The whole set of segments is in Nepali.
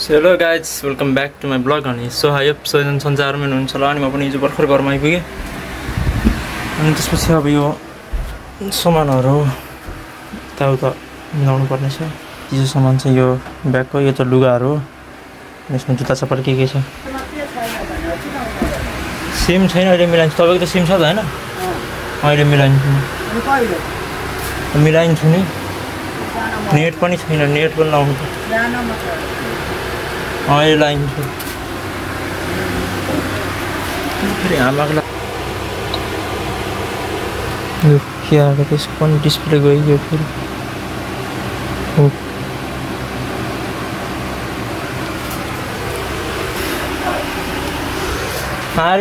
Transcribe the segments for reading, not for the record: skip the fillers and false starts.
Hello guys welcome back to my blog अनि सो हाई सबैजना संसारमा हुनुहुन्छ होला अनि म पनि हिजो भर्खर घरमा आइपुगेँ अनि त्यसपछि अब यो सामानहरू यताउता मिलाउनु पर्ने छ। यो सामान चाहिँ यो ब्यागको यो त लुगाहरू हो यसमा जुत्ता चप्पल के छ। सिम छैन अहिले मिलाइन्छ तपाईँको त सिम छ त होइन अहिले मिलाइन्छु नि नेट पनि छैन नेट पनि लाउनु त अहिले लाइन्छु फेरि आमाको यो के आएको त्यसको पनि डिस्प्ले गइयो फेरि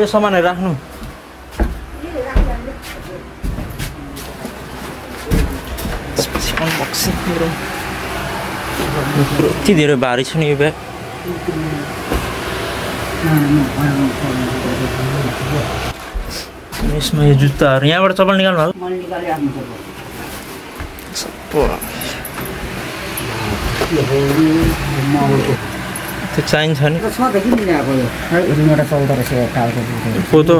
यो सामानहरू राख्नु अनबक्सिङ मेरो यति धेरै भारी छ नि यो ब्याग यसमा यो जुत्ताहरू यहाँबाट चप्पल निकाल्नु हो त्यो चाहिन्छ नि पोतो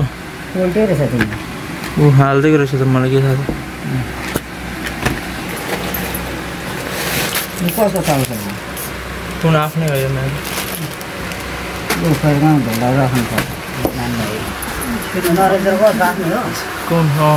ऊ हाल्दै रहेछ त मलाई के थाहा छ कुन आफ्नै हो यो मैले कुन हो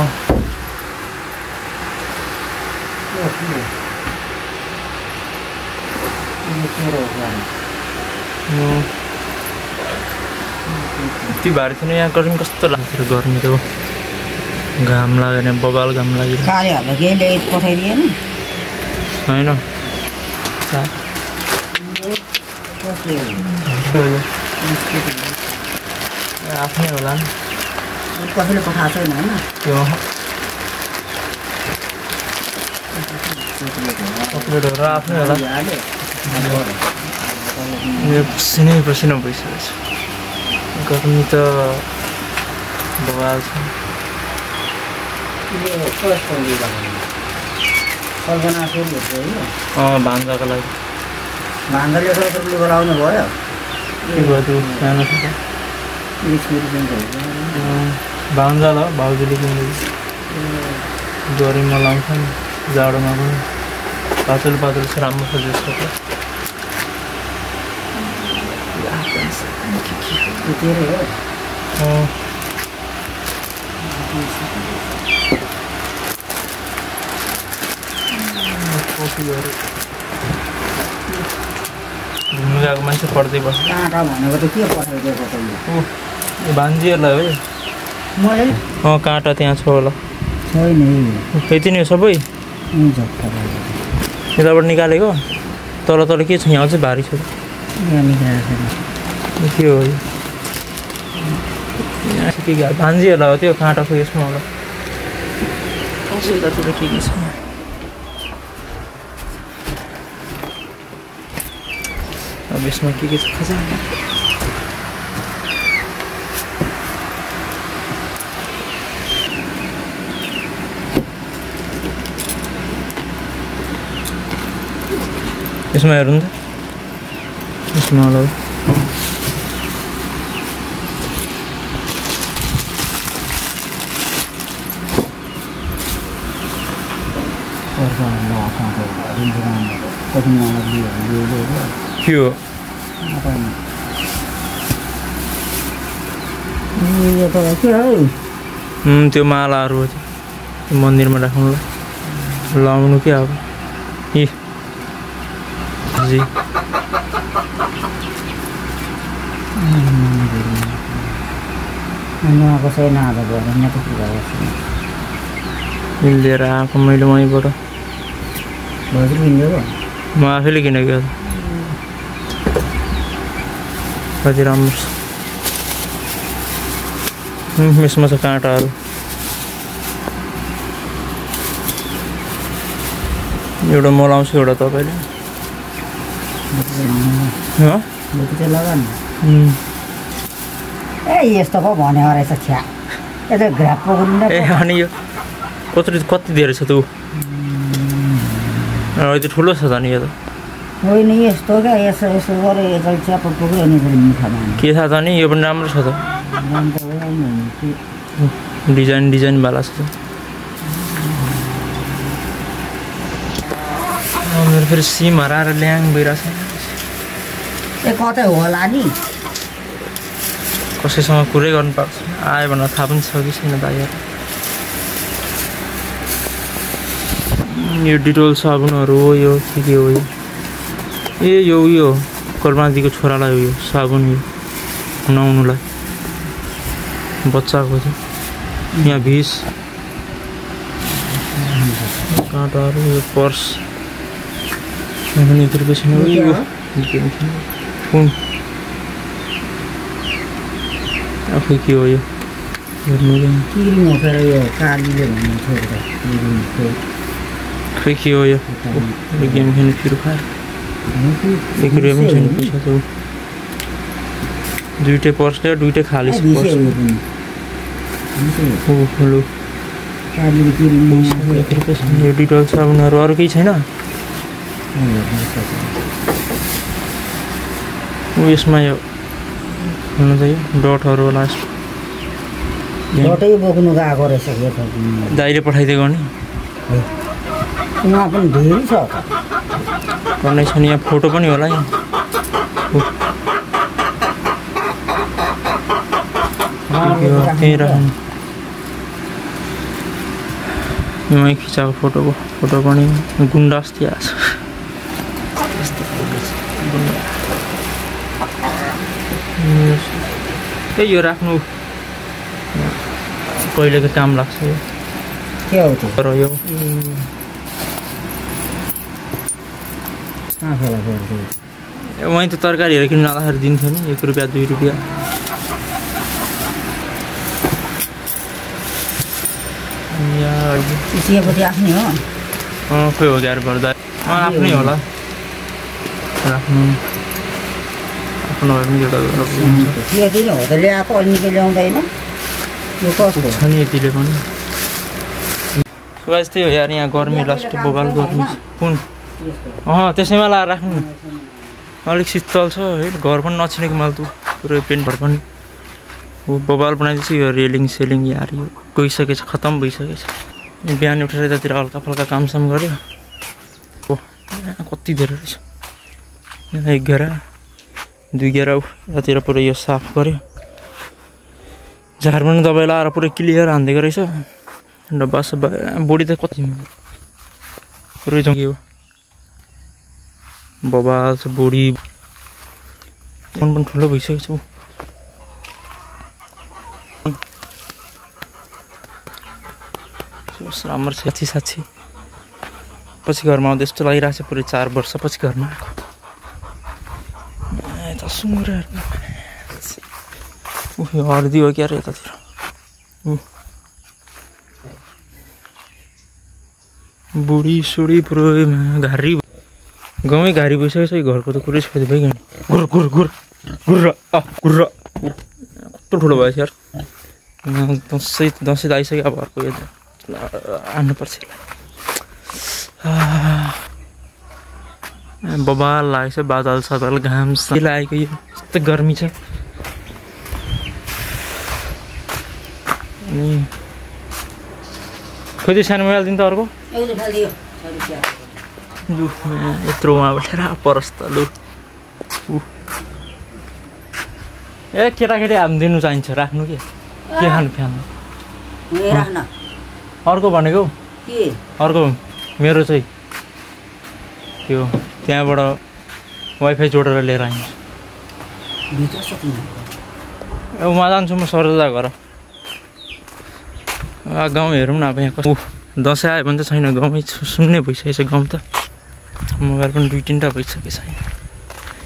यति भारी थिएन यहाँ गर्मी कस्तो लाग्थ्यो गर्मी त घाम लाग्यो बबाल घाम लाग्यो होइन आफ्नै होला नि कसैले पठाएको छैन होइन चक्लेटहरू आफ्नै होला पसिनै पसिना भइसकेको छ गर्मी त बबाल छ भान्जाको लागि भान्जाले लाउनु भयो के भयो त्यो सानो भान्जा ल भाउजूले किन्दै गर्मीमा लाउँछ नि जाडोमा पनि पातल पातल छ राम्रो छ जस्तो घुम्नु गएको मान्छे पढ्दै बस्छ काँटा भनेको त के पठाइदिएको भान्जीहरूलाई हो काँटा त्यहाँ छ होला यति नै हो सबै यताबाट निकालेको तल तल के छ यहाँ चाहिँ भारी छ के हो के भान्जीहरूलाई हो त्यो काँटाको यसमा होला यतातिर के छ अब यसमा के छ खजा यसमा हेर्नु त यसमा होला त्यो मालाहरू हो त्यो मन्दिरमा राख्नुलाई लाउनु क्या अब जी लिएर आएको मैले वहीँबाट म आफैले किनेको कति राम्रो छ यसमा छ काँटाहरू एउटा म लाउँछु एउटा तपाईँले यस्तो पो भन्यो रहेछ छ्या अनि यो कति धेरै छ त्यो ठुलो छ त नि यो त होइन यस्तो क्या यसो यसो गरेर यसो च्याप पुग्यो अनि मिठा माने के थाहा छ नि यो पनि राम्रो छ त डिजाइन वाला छ मेरो फेरि सिम हराएर ल्याङ भइरहेछ ए कतै होला नि कसैसँग कुरै गर्नु पाएको छ आयो भनेर थाहा पनि छ कि छैन दाइहरू यो डिटोल साबुनहरू हो यो के हो यो ए यो कर्मादीको छोरालाई हो यो साबुन यो नुहाउनुलाई बच्चाको थियो यहाँ भिस काँटाहरू यो पर्स यहाँ पनि 1 रुपियाँ छैन कुन आफै के हो यो खै के हो यो गेम खेल्नु फिर खाएर 1 रुपियाँ पनि छैन पैसा त दुईटै पर्स ल्यायो दुईटै खाली छ पर्स हेलो 1 रुपियाँ छैन यो डिटोल साबुनहरू अरू केही छैन यसमा यो हुनु त यो डटहरू होला डटै बोक्नु गएको रहेछ दाइले पठाइदिएको नि उहाँ पनि धेरै छ पर्ने छ नि यहाँ फोटो पनि होला यहाँ त्यहीँ राख्नु मै खिचाएको फोटो पनि गुन्डा जस्तै आएको छ यो राख्नु कहिलेको काम लाग्छ यो के हो त्यो यो वहीँ त तरकारीहरू किन्नु जाँदाखेरि दिन्थ्यो नि 1 रुपियाँ 2 रुपियाँ आफ्नै हो खोइ हो ग्यार गर्दा आफ्नै होला राख्नु आफ्नो भए पनि एउटा हो त ल्याएको अलि निकै ल्याउँदैन यो कस्तो छ नि यतिले पनि त्यही हो यार यहाँ गर्मी लास्ट बोबाल गर्मी कुन त्यसैमा लाएर राख्नु अलिक शीतल छ है घर पनि नछिनेको मैले त पुरै पेन्टहरू पनि बोबाल बनाइदिएछु यो रेलिङ सेलिङ यार यो गइसकेछ खतम भइसकेछ बिहान उठेर यतातिर हल्का फल्का कामसाम गऱ्यो कति धेरै रहेछ 1 घेरा 2 घेरा यतातिर पुरै यो साफ गऱ्यो झारमान दबाई लाएर पुरै क्लियर हानिदिएको रहेछ डब्बा सब्बा बोडी त कति पुरै जङ्गियो बाबा बोडी पनि ठुलो भइसकेको छ राम्रो साथी पछि घरमा आउँदा यस्तो लागिरहेको छ पुरै 4 वर्षपछि घरमा आएको यता सुँगुरहरू हर्दी हो क्या अरे यतातिर बुढी सुडी पुरो घारी गाउँमै घारी भइसकेको छ घरको त कुरै छोड्दै भइगयो गुर्र कस्तो ठुलो भएछ यार दसैँ त आइसक्यो अब अर्को आन्नुपर्छ बबाल लागेको छ बादल सदल घाम लागेको यो यस्तो गर्मी छ अनि खोइ सानो मोबाइल दिनु त अर्को लु यत्रो उहाँबाट परस् त लु ए केटाकेटी हाम दिनु चाहिन्छ राख्नु के खानु फ्याल्नु अर्को भनेको अर्को मेरो चाहिँ त्यो त्यहाँबाट वाइफाई जोडेर लिएर आइन्छ उहाँ जान्छु म सरदा घर गाउँ हेरौँ न अब यहाँ कस्तो दसैँ आयो भने त छैन गाउँमै सुन्ने भइसकेको छ गाउँ त मोबाइल पनि 2-3टा भइसकेको छैन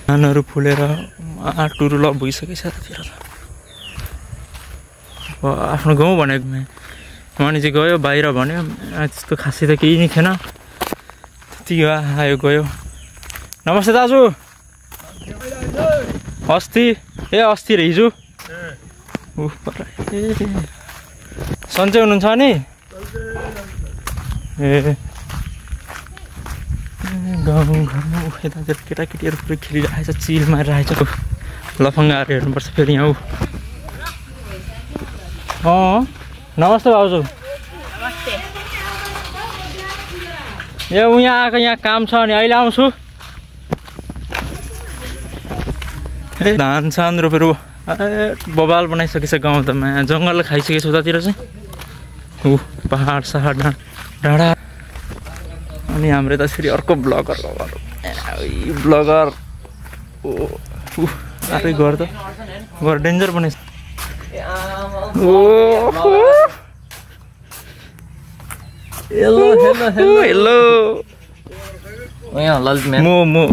धानहरू फुलेर आँटुहरू लप भइसकेको छ त्यतिर त आफ्नो गाउँ भनेको अनि चाहिँ गयो बाहिर भन्यो त्यस्तो खासै त केही नै थिएन त्यति आयो गयो नमस्ते दाजु अस्ति र हिजो सन्चै हुनुहुन्छ नि ए गाउँघरमा यतातिर केटाकेटीहरू पुरै खेलिरहेछ चिल मारिरहेछ लफङ्गाहरू हेर्नुपर्छ फेरि यहाँ नमस्ते भाउजू ए यहाँ आएको यहाँ काम छ अनि अहिले आउँछु धान सान रोपेर बबाल बनाइसकेछ गाउँ त जङ्गल खाइसकेछ उतातिर चाहिँ पहाड सहाड डाँडा अनि हाम्रो त फेरि अर्को ब्लगर आफै घर त घर डेन्जर बनेछ हेलो हेलो हेलो यहाँ ललित म